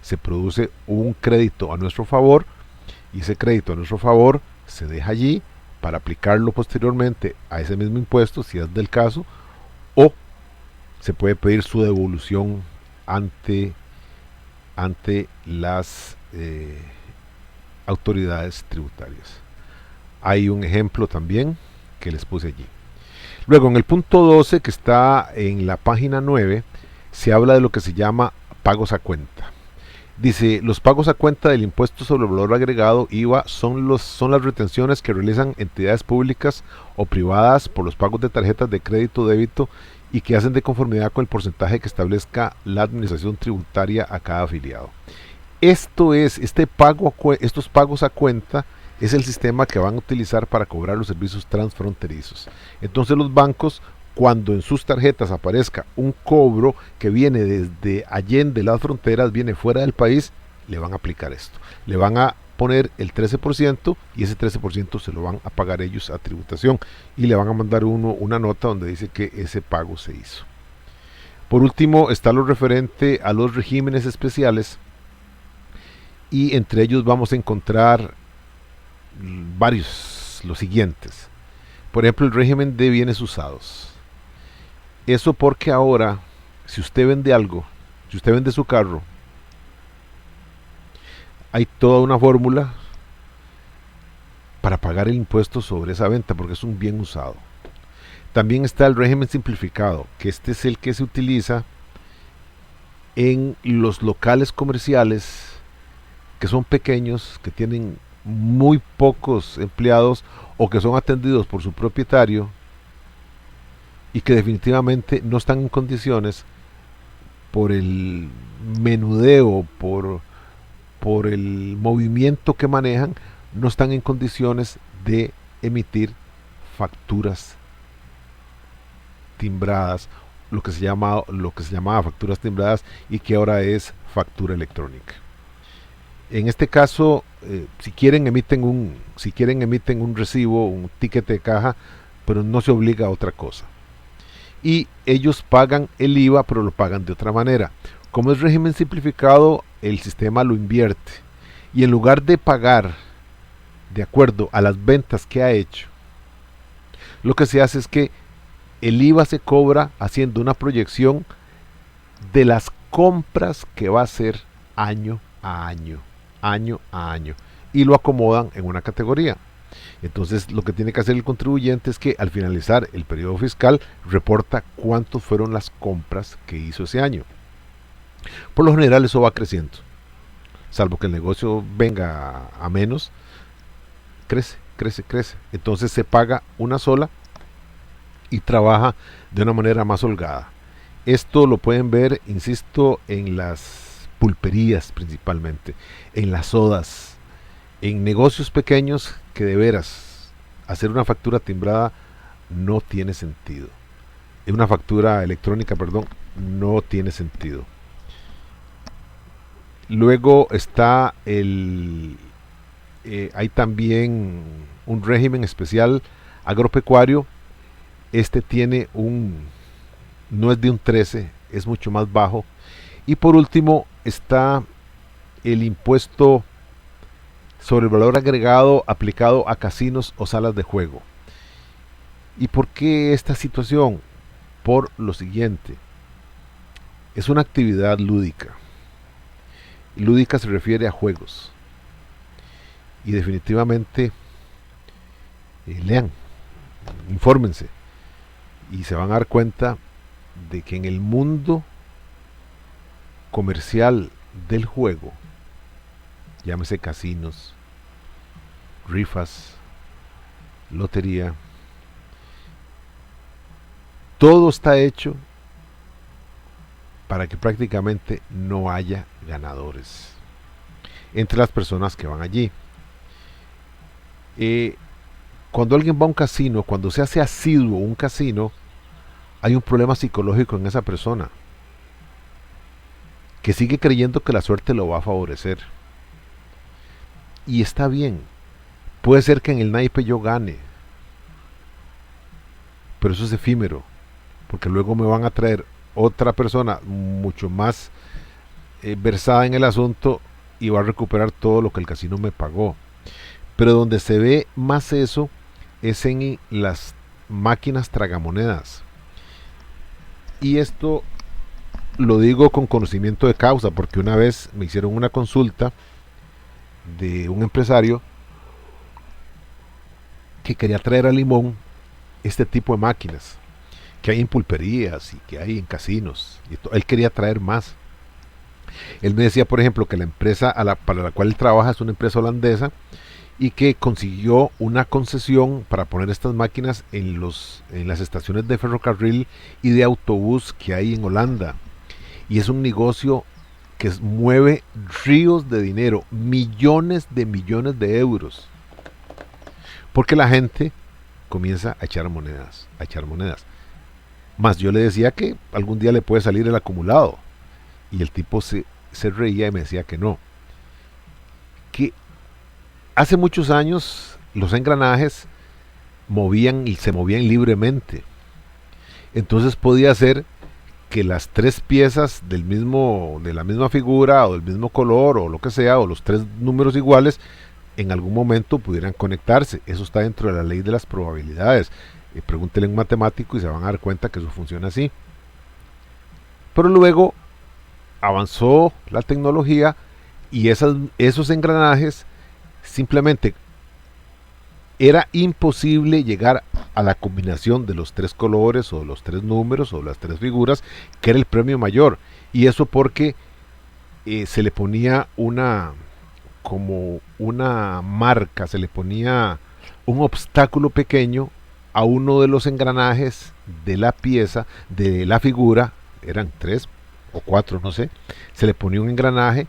se produce un crédito a nuestro favor y ese crédito a nuestro favor se deja allí para aplicarlo posteriormente a ese mismo impuesto si es del caso, o se puede pedir su devolución ante las autoridades tributarias. Hay un ejemplo también que les puse allí. Luego en el punto 12, que está en la página 9, se habla de lo que se llama pagos a cuenta. Dice, los pagos a cuenta del impuesto sobre el valor agregado, IVA, son las retenciones que realizan entidades públicas o privadas por los pagos de tarjetas de crédito o débito y que hacen de conformidad con el porcentaje que establezca la administración tributaria a cada afiliado. Estos pagos a cuenta es el sistema que van a utilizar para cobrar los servicios transfronterizos. Entonces los bancos, cuando en sus tarjetas aparezca un cobro que viene desde allende las fronteras, viene fuera del país, le van a aplicar esto. Le van a poner el 13% y ese 13% se lo van a pagar ellos a tributación y le van a mandar una nota donde dice que ese pago se hizo. Por último está lo referente a los regímenes especiales, y entre ellos vamos a encontrar varios, los siguientes. Por ejemplo, el régimen de bienes usados. Eso porque ahora, si usted vende algo, si usted vende su carro, hay toda una fórmula para pagar el impuesto sobre esa venta, porque es un bien usado. También está el régimen simplificado, que este es el que se utiliza en los locales comerciales que son pequeños, que tienen muy pocos empleados o que son atendidos por su propietario y que definitivamente no están en condiciones por el menudeo, por el movimiento que manejan, no están en condiciones de emitir facturas timbradas, lo que se llamaba facturas timbradas y que ahora es factura electrónica. En este caso, si quieren emiten un recibo, un ticket de caja, pero no se obliga a otra cosa. Y ellos pagan el IVA, pero lo pagan de otra manera. Como es régimen simplificado, el sistema lo invierte. Y en lugar de pagar de acuerdo a las ventas que ha hecho, lo que se hace es que el IVA se cobra haciendo una proyección de las compras que va a hacer año a año, y lo acomodan en una categoría. Entonces lo que tiene que hacer el contribuyente es que al finalizar el periodo fiscal reporta cuántos fueron las compras que hizo ese año. Por lo general eso va creciendo, salvo que el negocio venga a menos, crece. Entonces se paga una sola y trabaja de una manera más holgada. Esto lo pueden ver, insisto, en las pulperías principalmente, en las sodas, en negocios pequeños que de veras hacer una factura timbrada no tiene sentido. Una factura electrónica, perdón, no tiene sentido. Luego está hay también un régimen especial agropecuario. Este tiene no es de un 13, es mucho más bajo. Y por último está el impuesto sobre el valor agregado aplicado a casinos o salas de juego. ¿Y por qué esta situación? Por lo siguiente: es una actividad lúdica. Lúdica se refiere a juegos. Y definitivamente lean, infórmense, y se van a dar cuenta de que en el mundo comercial del juego, llámese casinos, rifas, lotería, todo está hecho para que prácticamente no haya ganadores entre las personas que van allí. Cuando alguien va a un casino, cuando se hace asiduo un casino, hay un problema psicológico en esa persona que sigue creyendo que la suerte lo va a favorecer. Y está bien, puede ser que en el naipe yo gane, pero eso es efímero, porque luego me van a traer otra persona mucho más versada en el asunto y va a recuperar todo lo que el casino me pagó. Pero donde se ve más eso es en las máquinas tragamonedas. Y esto lo digo con conocimiento de causa, porque una vez me hicieron una consulta de un empresario que quería traer a Limón este tipo de máquinas que hay en pulperías y que hay en casinos. Y él quería traer más. Él me decía, por ejemplo, que la empresa para la cual él trabaja es una empresa holandesa y que consiguió una concesión para poner estas máquinas en las estaciones de ferrocarril y de autobús que hay en Holanda. Y es un negocio que mueve ríos de dinero, millones de euros. porque la gente comienza a echar monedas, a echar monedas. Más yo le decía que algún día le puede salir el acumulado, y el tipo se reía y me decía que no, que hace muchos años los engranajes movían y se movían libremente. Entonces podía ser que las tres piezas de la misma figura o del mismo color o lo que sea, o los tres números iguales, en algún momento pudieran conectarse. Eso está dentro de la ley de las probabilidades. Pregúntenle a un matemático y se van a dar cuenta que eso funciona así. Pero luego avanzó la tecnología y esos engranajes simplemente era imposible llegar a la combinación de los tres colores o de los tres números o las tres figuras, que era el premio mayor. Y eso porque se le ponía como una marca, se le ponía un obstáculo pequeño a uno de los engranajes de la pieza, de la figura, eran tres o cuatro, no sé, se le ponía un engranaje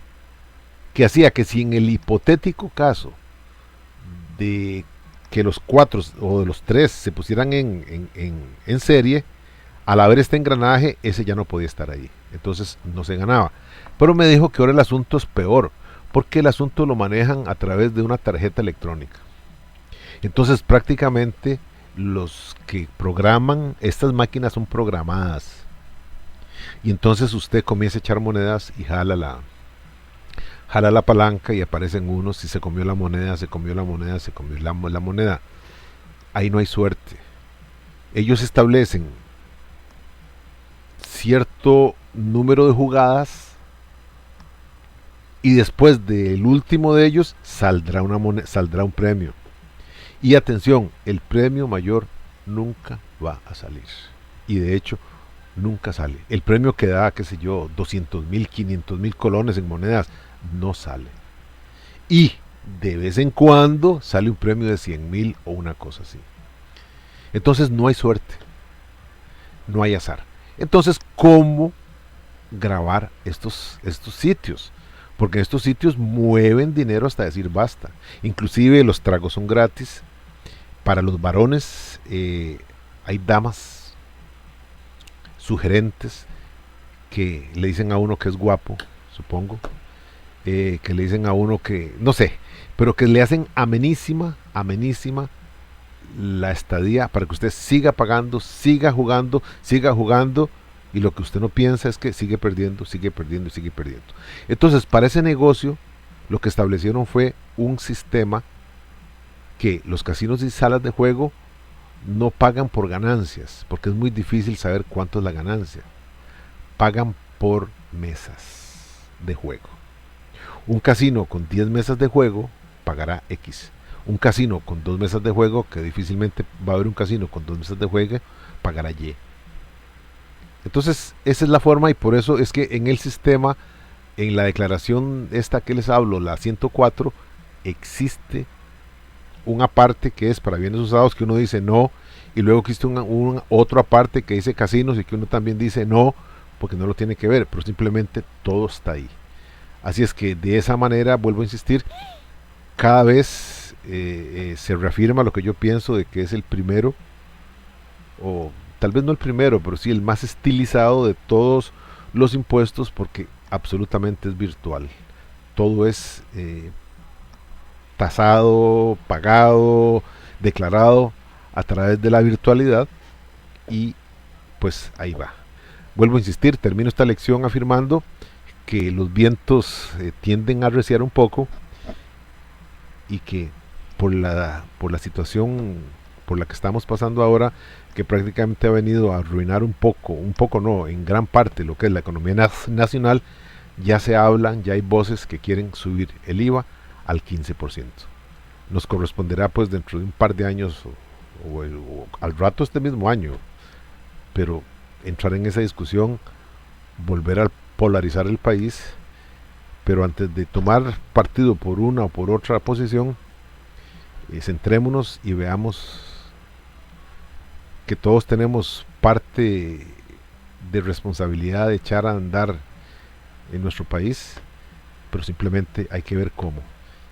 que hacía que, si en el hipotético caso de que los cuatro o de los tres se pusieran en serie, al haber este engranaje, ese ya no podía estar ahí. Entonces no se ganaba. Pero me dijo que ahora el asunto es peor, porque el asunto lo manejan a través de una tarjeta electrónica. Entonces prácticamente los que programan estas máquinas son programadas. Y entonces usted comienza a echar monedas y jala la palanca y aparecen unos, si se comió la moneda, se comió la moneda, se comió la moneda. Ahí no hay suerte. Ellos establecen cierto número de jugadas y después del último de ellos saldrá un premio. Y atención, el premio mayor nunca va a salir. Y de hecho, nunca sale. El premio que da, qué sé yo, 200,000, 500,000 colones en monedas, no sale. Y de vez en cuando sale un premio de 100,000 o una cosa así. Entonces no hay suerte, no hay azar. Entonces, ¿cómo grabar estos sitios? Porque estos sitios mueven dinero hasta decir basta. Inclusive los tragos son gratis. Para los varones hay damas sugerentes que le dicen a uno que es guapo, supongo, que le dicen a uno que, no sé, pero que le hacen amenísima la estadía para que usted siga pagando, siga jugando, y lo que usted no piensa es que sigue perdiendo. Entonces, para ese negocio, lo que establecieron fue un sistema que los casinos y salas de juego no pagan por ganancias, porque es muy difícil saber cuánto es la ganancia. Pagan por mesas de juego. Un casino con 10 mesas de juego pagará X. Un casino con 2 mesas de juego, que difícilmente va a haber un casino con 2 mesas de juego, pagará Y. Entonces, esa es la forma, y por eso es que en el sistema, en la declaración esta que les hablo, la 104, existe una parte que es para bienes usados, que uno dice no, y luego existe otra parte que dice casinos y que uno también dice no, porque no lo tiene que ver, pero simplemente todo está ahí. Así es que de esa manera, vuelvo a insistir, cada vez se reafirma lo que yo pienso de que es el primero, o tal vez no el primero, pero sí el más estilizado de todos los impuestos, porque absolutamente es virtual. Todo es tasado, pagado, declarado a través de la virtualidad, y pues ahí va. Vuelvo a insistir, termino esta lección afirmando que los vientos tienden a arreciar un poco, y que por la situación por la que estamos pasando ahora, que prácticamente ha venido a arruinar un poco no, en gran parte lo que es la economía nacional, ya se hablan, ya hay voces que quieren subir el IVA al 15%. Nos corresponderá pues dentro de un par de años o al rato este mismo año, pero entrar en esa discusión, volver a polarizar el país. Pero antes de tomar partido por una o por otra posición, centrémonos y veamos que todos tenemos parte de responsabilidad de echar a andar en nuestro país, pero simplemente hay que ver cómo.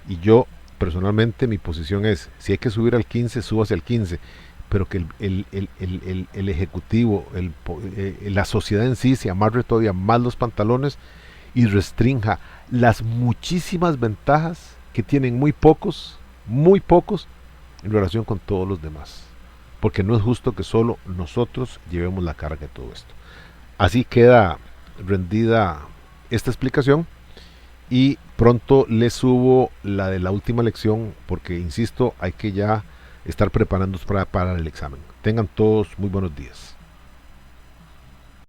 Y yo personalmente mi posición es, si hay que subir al 15, súbase al 15, pero que el Ejecutivo, la sociedad en sí se amarre todavía más los pantalones y restrinja las muchísimas ventajas que tienen muy pocos, en relación con todos los demás. Porque no es justo que solo nosotros llevemos la carga de todo esto. Así queda rendida esta explicación y pronto les subo la de la última lección porque, insisto, hay que ya estar preparándonos para el examen. Tengan todos muy buenos días.